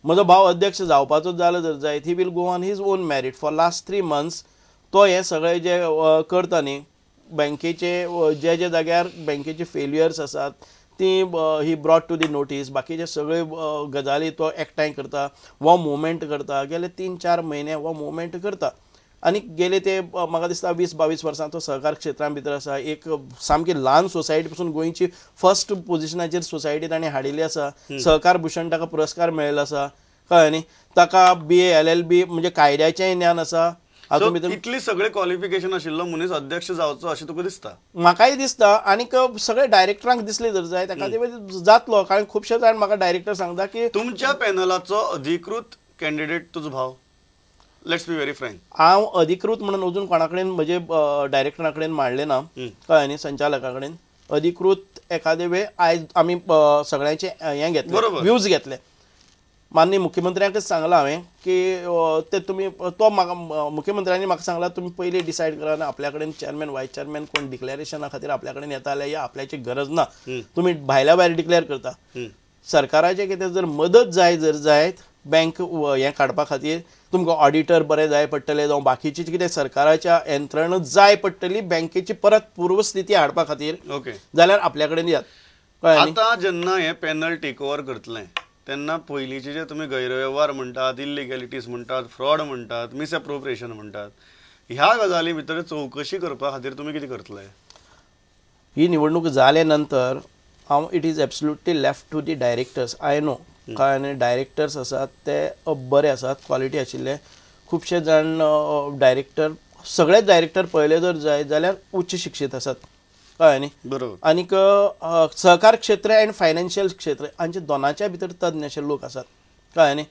म्हजो भाव अध्यक्ष जावपाचो जालो जर जायत he will go on his own merit for last 3 months तो हे सगळे जे करता न्ही बँकेचे जे जे जाग्यार बँकेचे फेल्युअर्स आसात ती ही ब्रॉट टू दी नोटीस बाकीचे सगळे गजाली तो एकठांय करता वो मुवमेंट करता गेले 3-4 म्हयने वो मुवमेंट करता आनी गेले ते म्हाका दिसता 20-22 वर्सां तो सहकार क्षेत्रां भितर आसा एक सामकी ल्हान सोसायटी पसून गोंयची फर्स्ट पोजिशनाचेर सोसायटी ताणें हाडिल्ली आसा सहकार भूषण ताका पुरस्कार मेळिल्लो आसा कळ्ळें न्ही ताका BA LLB म्हणजे कायद्याचेंय ज्ञान आसा इतली सगळे क्वालिफिकेशन आशिल्लो मनीस अध्यक्ष जावचो अशें तुका दिसता म्हाकाय दिसता आनीक सगळे डायरेक्टरांक दिसले जर जाय ताका जातलो कारण खुबशे जाण म्हाका डायरेक्टर सांगता की तुमच्या पॅनलाचो अधिकृत कॅन्डिडेट तुजो भाव लेट्स बी व्हेरी फ्रँक हांव अधिकृत म्हणून अजून कोणा कडेन म्हणजे डायरेक्टरा कडेन मांडलें ना कळ्ळें न्ही संचालका कडेन अधिकृत एखादे वेळ आयज आमी सगळ्यांचे हें घेतले व्ह्यूज घेतले माननीय मुख्यमंत्र्यांकच सांगलां हांवें की ते तुमी तो म्हाका मुख्यमंत्र्यांनी म्हाका सांगलां तुमी पयली डिसायड करा आनी आपल्या कडेन चेअरमॅन वायस चेअरमॅन कोण डिक्लेरेशना खातीर आपल्या कडेन येता जाल्यार या आपल्याची गरज ना तुमी भायल्या भायर डिक्लेअर करता सरकाराचे कितें जर मदत जाय जर जायत बँक हें काडपा खातीर तुमकां ऑडिटर बरें जाय पडटलें जावं बाकीची कितें सरकाराच्या यंत्रणा जाय पडटली बँकेची परत पूर्वस्थिती हाडपा खातीर ओके जाल्यार आपल्या कडेन यात आतां जेन्ना हें पॅनल टेक ओवर करतलें तेन्ना पयलींचे जे तुमी गैरव्यवहार म्हणटात इलिगॅलिटीज म्हणटात फ्रॉड म्हणटात मिसएप्रोप्रिएशन म्हणटात ह्या गजाली भितर चवकशी करपा खातीर तुमी कितें करतले ही निवडणूक जाले नंतर हांव it is absolutely left to the directors I know कळ्ळें डायरेक्टर्स आसात ते बरे आसात क्वॉलिटी आशिल्ले खुबशे जाण डायरेक्टर सगळेच डायरेक्टर पळयले जर जाय जाल्यार उच्च शिक्षीत आसात कळ्ळें न्ही बरोबर आनीक सहकार क्षेत्र एंड फायनान्शियल क्षेत्र हांचे दोनाच्या भितर तज्ञ अशे लोक आसात कळ्ळें न्ही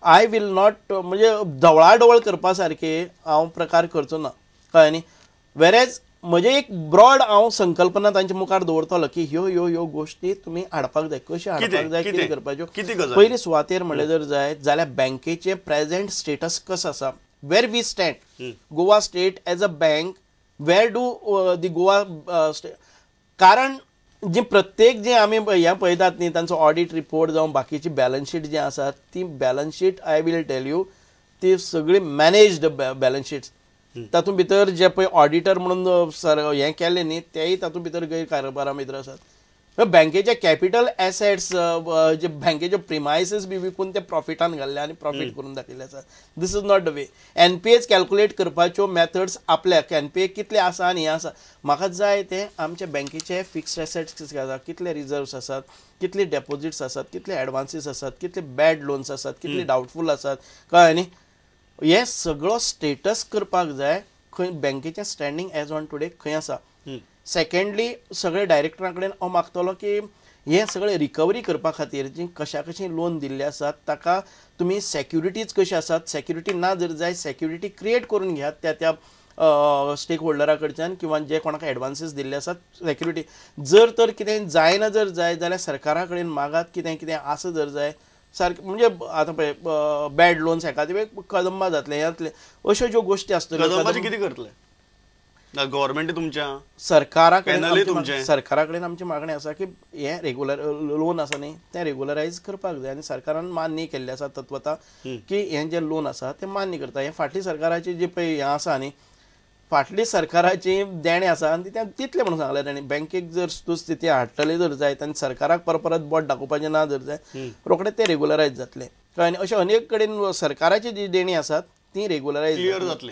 आय वील नॉट म्हणजे ढवळाढवळ करपा सारके हांव प्रकार करचो ना कळ्ळें न्ही वेरेज म्हजे एक ब्रॉड हांव संकल्पना तांचे मुखार दवरतलो की ह्यो ह्यो ह्यो गोश्टी तुमी हाडपाक जाय कशें हाडपाक जाय कितें करपाच्यो पयली सुवातेर म्हणलें जर जाय जाल्यार बँकेचे प्रेझेंट स्टेटस कसो आसा where we stand Goa state as a bank where do the Goa कारण जी प्रत्येक जे आमी हें पळयतात न्ही तांचो ऑडिट रिपोर्ट जावं बाकीची बॅलन्स शीट जी आसा ती balance sheet I will tell you ती सगळी मॅनेज्ड बॅलन्स शीट्स तातूंत भितर जे पळय ऑडिटर म्हणून सर हें केलें न्ही तेय तातूंत भितर गैरकारबारा भितर आसात बँकेचे कॅपिटल एसेट्स जे बँकेचे प्रिमायसीस बी विकून ते प्रॉफिटान घाल्ले आनी प्रॉफीट करून दाखयले आसा this is not the way NPA calculate करपाच्यो मेथड्स आपल्याक NPA कितले आसा आनी हें आसा म्हाका जाय ते आमच्या बँकेचे फिक्स्ड एसेट्स आसात कितले रिजर्व्स आसात कितले डेपोजिट्स आसात कितले एडवान्सीस आसात कितले बॅड लोन्स आसात कितले डावटफूल आसात कळ्ळें न्ही हे सगळो स्टेटस करपाक जाय खंय बँकेचें स्टँडींग एज ऑन टुडे खंय आसा सेकंडली सगळे डायरेक्टरा कडेन हांव मागतलो की हे सगळे रिकवरी करपा खातीर जी कशा कशी लोन दिल्ले आसात ताका तुमी सेक्युरिटीज कशी आसात सेक्युरिटी ना जर जाय सेक्युरिटी क्रिएट करून घेयात त्या स्टेक होल्डरा कडच्यान किंवा जे कोणाक एडवान्सीस दिल्ले आसात सेक्युरिटी जर तर कितें जायना जर जाय जाल्यार सरकारा कडेन मागात कितें कितें आसा जर जाय सारकें म्हणजे आतां पळय बॅड लोन्स एखादे वेळ कदंबा जातले जातले अश्यो ज्यो गोश्टी आसतल्यो कितें करतले गव्हर्मेंट तुमच्या सरकारा कडेन आमची मागणी आसा की हे रेग्युलर लोन आसा न्ही ते रेग्युलरायज करपाक जाय आनी सरकारान मान्य केल्ले आसा तत्वता की हे जे लोन आसा ते मान्य करता हे फाटली सरकाराची जी पळय हें आसा न्ही फाटली सरकाराची देणे आसा आनी तितले म्हणून सांगले तांणी बँकेक जर स्थिती हाडटले जर जायत आनी सरकाराक परत बोट दाखोवपाचें ना जर जाय रोखडे ते रेग्युलरायज जातले कळ्ळें न्ही अशें अनेक कडेन सरकाराची जी देणी आसात ती रेग्युलरायज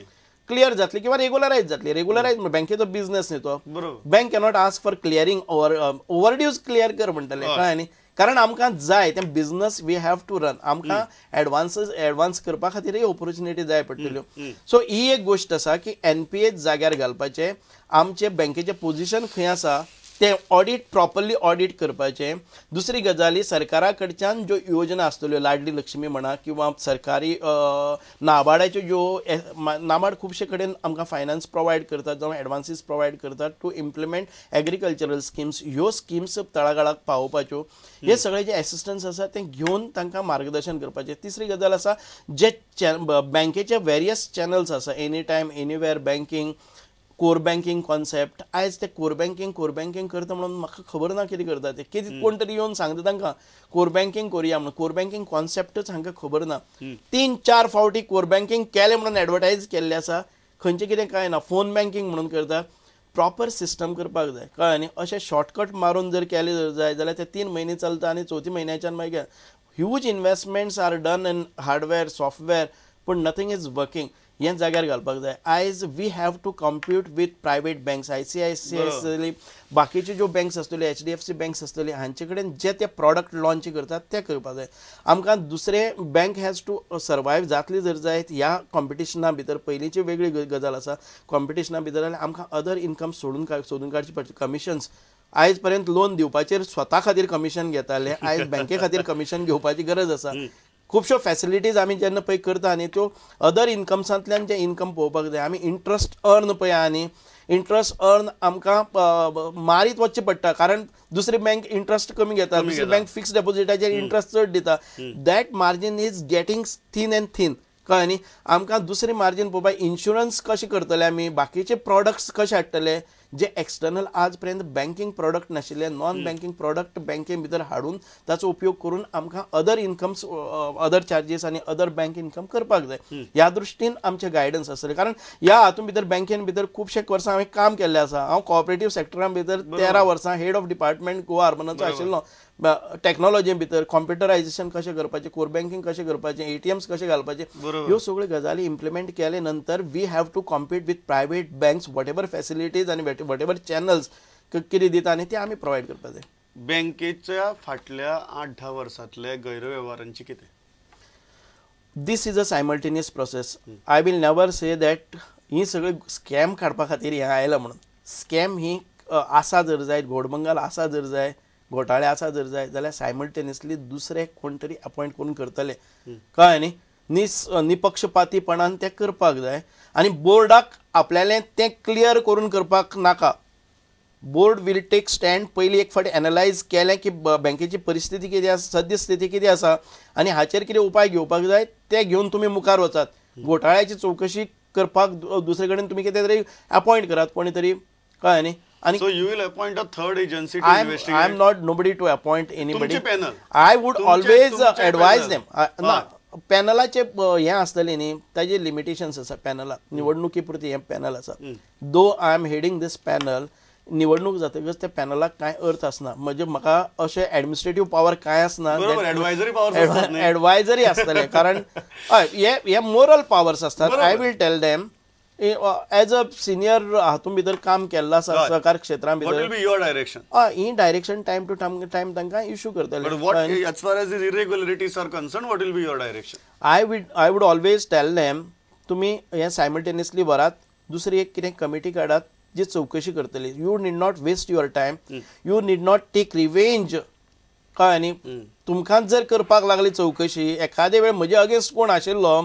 क्लियर जातली किंवा रेग्युलरायज जातली रेग्युलरायज बँकेचो बिझनेस न्ही तो bank cannot ask for clearing overdues clear कर म्हणटले कळ्ळें न्ही कारण आमकां जाय तें business we have to run आमकां एडवान्स करपा खातीरय ऑपॉर्च्युनिटी जाय पडटल्यो सो ही एक गोश्ट आसा की NPA जाग्यार घालपाचें आमचे बँकेचें पोझिशन खंय आसा ते ऑडिट प्रॉपरली ऑडिट करपाचें दुसरी गजाली सरकारा कडच्यान ज्यो योजना आसतल्यो लाडली लक्ष्मी म्हणा किंवा सरकारी नाबार्डाच्यो ज्यो नाबार्ड खुबशे कडेन आमकां फायनान्स प्रोवायड करतात जावं एडवान्सीस प्रोवायड करतात टू इम्प्लिमेंट एग्रीकल्चरल स्किम्स ह्यो स्किम्स तळागाळाक पावोवपाच्यो हे सगळे जे एसिस्टन्स आसा ते घेवन तांकां मार्गदर्शन करपाचें तिसरी गजाल आसा जे बँकेचे वेरियस चॅनल्स आसा any time anywhere banking core banking concept आयज ते कोर बँकिंग करता म्हणून म्हाका खबर ना कितें करता ते कितें कोण तरी येवन सांगता तांकां कोर बँकिंग करुया म्हणून कोर बँकिंग कॉन्सेप्टच हांकां खबर ना 3-4 फावटी कोर बँकिंग केलें म्हणून एडवर्टायज केल्लें आसा खंयचें कितें कांय ना फोन बँकिंग म्हणून करता प्रॉपर सिस्टम करपाक जाय कळ्ळें न्ही अशें शॉर्टकट मारून जर केलें जर जाय जाल्यार ते 3 म्हयने चलता आनी 4थ्या म्हयन्याच्यान मागीर huge investments are done in hardware software पूण नथींग इज वर्किंग हें जाग्यार घालपाक जाय आयज we have to compute with private banks ICICI आसतली बाकीच्यो ज्यो बँक्स आसतल्यो HDFC बँक्स आसतली हांचे कडेन जे ते प्रॉडक्ट लॉन्च करतात ते करपाक जाय आमकां दुसरे बँक हॅज टू सर्वायव जातली जर जायत ह्या कॉम्पिटिशना भितर पयलींची वेगळी गजाल आसा कॉम्पिटिशना भितर जाल्यार आमकां अदर इनकम सोदून काडची पडचे कमिशन्स आयज पर्यंत लोन दिवपाचेर स्वता खातीर कमिशन घेताले आयज बँके खातीर कमिशन घेवपाची गरज आसा खुबश्यो फॅसिलिटीज आमी जेन्ना पळय करता न्ही त्यो अदर इनकम्सांतल्यान जे इनकम पळोवपाक जाय आमी इंट्रस्ट अर्न पळया न्ही इंट्रस्ट अर्न आमकां मारीत वचचें पडटा कारण दुसरी बँक इंट्रस्ट कमी घेता दुसरी बँक फिक्स डेपोजिटाचेर इंट्रस्ट चड दिता that margin is getting thin end thin कळ्ळें न्ही आमकां दुसरी मार्जीन पळोवपाक इन्शुरन्स कशें करतले आमी बाकीचे प्रॉडक्ट्स कशे हाडटले जे एक्सटर्नल आज पर्यंत बँकिंग प्रॉडक्ट नाशिल्ले नॉन बँकिंग प्रॉडक्ट बँके भितर हाडून ताचो उपयोग करून आमकां अदर इनकम्स अदर चार्जीस आनी अदर बँक इनकम करपाक जाय ह्या दृश्टीन आमचें गायडन्स आसतलें कारण ह्या हातूंत भितर बँकेन भितर खुबशे वर्सां हांवें काम केल्लें आसा हांव कॉपरेटीव सेक्टरान भितर 13 वर्सां हेड ऑफ डिपार्टमेंट गोवा अर्बनाचो आशिल्लो टॅक्नॉलॉजी भितर कॉम्प्युटरायझेशन कशें करपाचें कोर बँकिंग कशें करपाचें ATMs कशें घालपाचें ह्यो सगळ्यो गजाली इम्प्लिमेंट केले नंतर we have to compete with private banks whatever facilities आनी वॉट एवर चॅनल्स कितें दिता आनी ते आमी प्रोवायड करपाक जाय बँकेच्या फाटल्या 8-10 वर्सांतले गैरव्यवहारांची कितें this is a simultaneous process I will never say that ही सगळी स्कॅम काडपा खातीर हें आयलां म्हणून स्कॅम ही आसा जर जायत घोडबंगाल आसा जर जाय घोटाळे आसा जर जाय जाल्यार सायमल्टेनियसली दुसरे कोण तरी अपॉयंट करून करतले कळ्ळें न्ही निपक्षपातीपणान ते करपाक जाय आनी बोर्डाक आपल्यालें तें क्लियर करून करपाक नाका बोर्ड वील टेक स्टँड पयलीं एक फावटी एनालायज केलें की बँकेची परिस्थिती कितें आसा सद्य स्थिती कितें आसा आनी हाचेर कितें उपाय घेवपाक जाय ते घेवन तुमी मुखार वचात घोटाळ्याची चवकशी करपाक दुसरे कडेन तुमी कितें तरी अपॉयंट करात कोणी तरी कळ्ळें न्ही आणि so you will appoint a third agency to investigate. I am not nobody to appoint anybody. तुमचे panel. I would always advise them. ना पॅनलाचे हें आसतलें न्ही ताजे लिमिटेशन्स आसा पॅनलाक निवडणुकी पुरती हें पॅनल आसा though I am heading this panel निवडणूक जातकच त्या पॅनलाक कांय अर्थ आसना म्हणजे म्हाका अशें एडमिनिस्ट्रेटिव्ह पावर कांय आसना एडवायझरी आसतलें कारण हय हे मोरल पावर्स आसतात I will tell them as a senior हातूंत भितर काम केल्लो आसा सहकार क्षेत्रां भितर ही डायरेक्शन टायम टू टायम तांकां इश्यू करतले as far as these irregularities are concerned what will be your direction I would always tell them तुमी हें सायमल्टेनियसली वरात दुसरी एक कितें कमिटी काडात जी चवकशी करतली you need not waste your time you need not take revenge कळ्ळें न्ही तुमकांच जर करपाक लागली चवकशी एखादे वेळ म्हजे अगेन्स्ट कोण आशिल्लो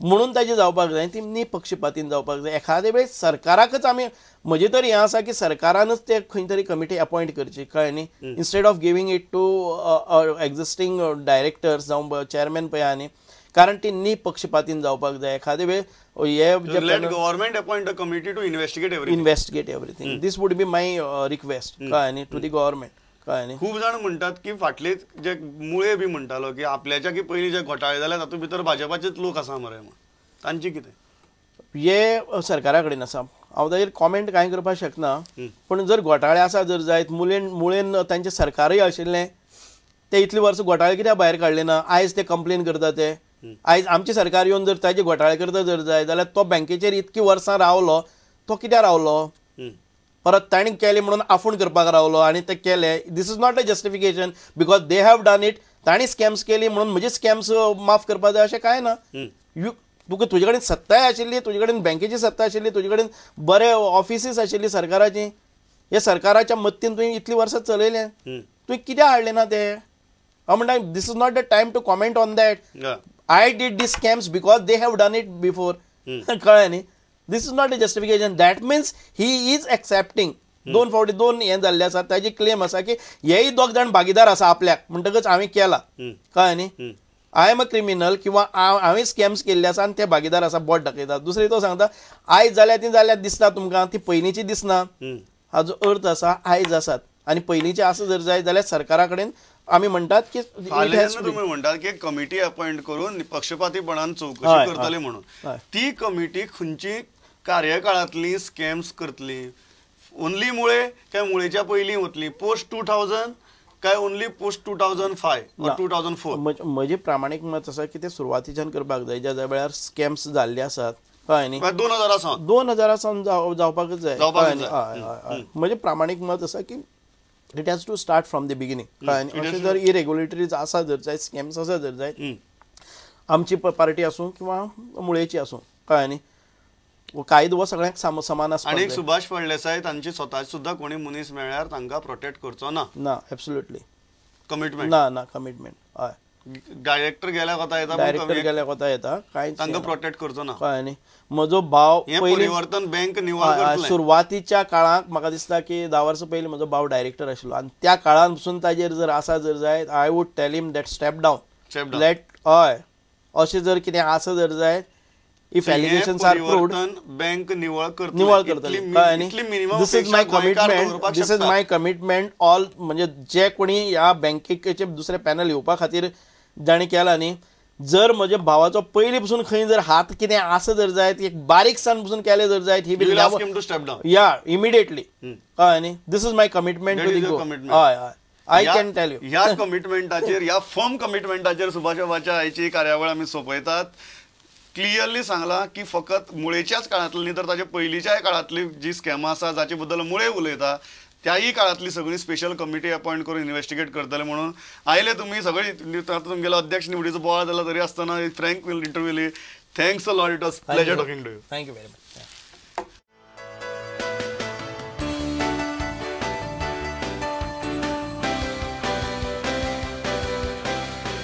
म्हणून ताजी जावपाक जाय ती निपक्षपातीन जावपाक जाय एखादे वेळेस सरकाराकच आमी म्हजे तरी हें आसा की सरकारानच ते खंय तरी कमिटी अपॉयंट करची कळ्ळें न्ही instead of giving it to existing directors जावं चेअरमॅन पळय न्ही कारण ती निपक्षपातीन जावपाक जाय एखादे वेळ हे government appoint a committee to investigate everything this would be my request कळ्ळें न्ही टू दी गव्हर्नमेंट खूप जाण म्हणतात की फाटले जे मुळे बी म्हणटालो की आपल्याच्या की पयलीं जे घोटाळे जाले तातूंत भितर भाजपाचेच लोक आसा मरे म्हण तांची कितें हे सरकारा कडेन आसा हांव ताजेर कॉमेंट कांय करपाक शकना पूण जर घोटाळे आसा जर जायत मुळेन तांचें सरकारूय आशिल्लें ते इतलीं वर्सां घोटाळे कित्याक भायर काडले ना आयज ते कंप्लेन करता ते आयज आमचें सरकार येवन जर ताजे घोटाळे करता जर जाय जाल्यार तो बँकेचेर इतकी वर्सां रावलो तो कित्याक रावलो परत ताणी केले म्हणून आफूण करपाक रावलो आनी ते केले this is not a justification because they have done it ताणी स्कॅम्स केली म्हणून म्हजे स्कॅम्स माफ करपाक जाय अशें कांय ना तुका तुजे कडेन सत्ताय आशिल्ली तुजे कडेन बँकेची सत्ता आशिल्ली तुजे कडेन बरे ऑफिसीस आशिल्ली सरकाराची हे सरकाराच्या मत्तीन तुवें इतलीं वर्सां चलयलें तुवें कित्याक हाडलें ना ते हांव म्हणटा this is not the time to comment on that I did this scams because they have done it before कळ्ळें न्ही this is not a justification that means he is accepting दोन फावटी दोन हें जाल्लें आसा ताजी क्लेम आसा की हेय दोग जाण भागीदार आसा आपल्याक म्हणटकच हांवें केला कळ्ळें न्ही आय एम अ क्रिमिनल किंवा हांवें स्कॅम्स केल्ले आसा आनी ते भागीदार आसा बोट दाखयता. दुसरी तो सांगता आयज जाल्यार ती जाल्यार दिसता तुमकां ती पयलींची दिसना. हाजो अर्थ आसा आयज आसात आनी पयलींचे आसा जर जायत जाल्यार सरकारा कडेन आमी म्हणटात की तुम्ही म्हणटात की कमिटी अपॉइंट करून पक्षपातीपणान चौकशी करतले म्हणून. ती कमिटी खंयची कार्यकाळांतली स्कॅम्स करतली? ओन्ली मुळे काय मुळेच्या पयलीं वतली? पोस्ट 2000 काय ओन्ली पोस्ट 2005 2004? म्हजें प्रामाणीक मत आसा की ते सुरवातीच्यान करपाक जाय ज्या वेळार स्कॅम्स जाल्ले आसात कळ्ळें न्ही. 2000 सावन जावपाकच जाय. म्हजें प्रामाणीक मत आसा की it has to start from the beginning कळ्ळें न्ही. अशें जर इरेग्युलेटरीज आसा जर जायत स्कॅम्स आसा जर जायत आमची पार्टी आसूं किंवा मुळेची आसूं कळ्ळें न्ही कायदो हो सगळ्यांक समान आसता. आनी सुभाष फळदेसाय तांची स्वताची सुद्दां कोणी मनीस मेळ्यार तांकां प्रोटेक्ट करचो ना. ना एब्सोल्युटली कमिटमेंट ना कमिटमेंट. हय डायरेक्टर गेल्या कोता येता डायरेक्टर गेल्या कोता येता कांयच तांकां प्रोटेक्ट करचो ना. कळ्ळें न्ही. म्हजो भाव परिवर्तन बँक निवळ करतले. सुरवातीच्या काळाक म्हाका दिसता की 10 वर्सां पयलीं म्हजो भाव डायरेक्टर आशिल्लो आनी त्या काळान पसून ताजेर जर आसा जर जायत I would tell him that step down let. हय अशें जर कितें आसा जर जायत if allegations are proved bank निवळ करतली. This is my commitment all म्हणजे जे कोणी ह्या बँकेचे दुसरे पॅनल येवपा खातीर जाणी केला न्ही जर म्हज्या भावाचो पयलीं पसून खंय जर हात कितें आसा जर जायत एक बारीकसान पसून केले जर जायत ही विल या इमिडिएटली कळ्ळें न्ही. This is my commitment to the go. हय हय आय कॅन टेल यू. ह्या कमिटमेंटाचेर ह्या फर्म कमिटमेंटाचेर सुभाष बाबाच्या आयची कार्यावळ आमी सोंपयतात. क्लियरली सांगला की फकत मुळेच्याच काळांतली न्ही तर ताचे पयलींच्याय काळांतली जी स्कॅमां आसा जाचे बद्दल मुळे उलयता त्याही काळांतली सगळी स्पेशल कमिटी अपॉइंट करून इन्व्हेस्टिगेट करतले म्हणून आयले तुमी सगळी तुमगेलो अध्यक्ष निवडीचो बोवाळ जाला तरी आसतना फ्रँक इंटरव्यू दिली. Thanks a lot. It was pleasure talking to you. Thank you very much.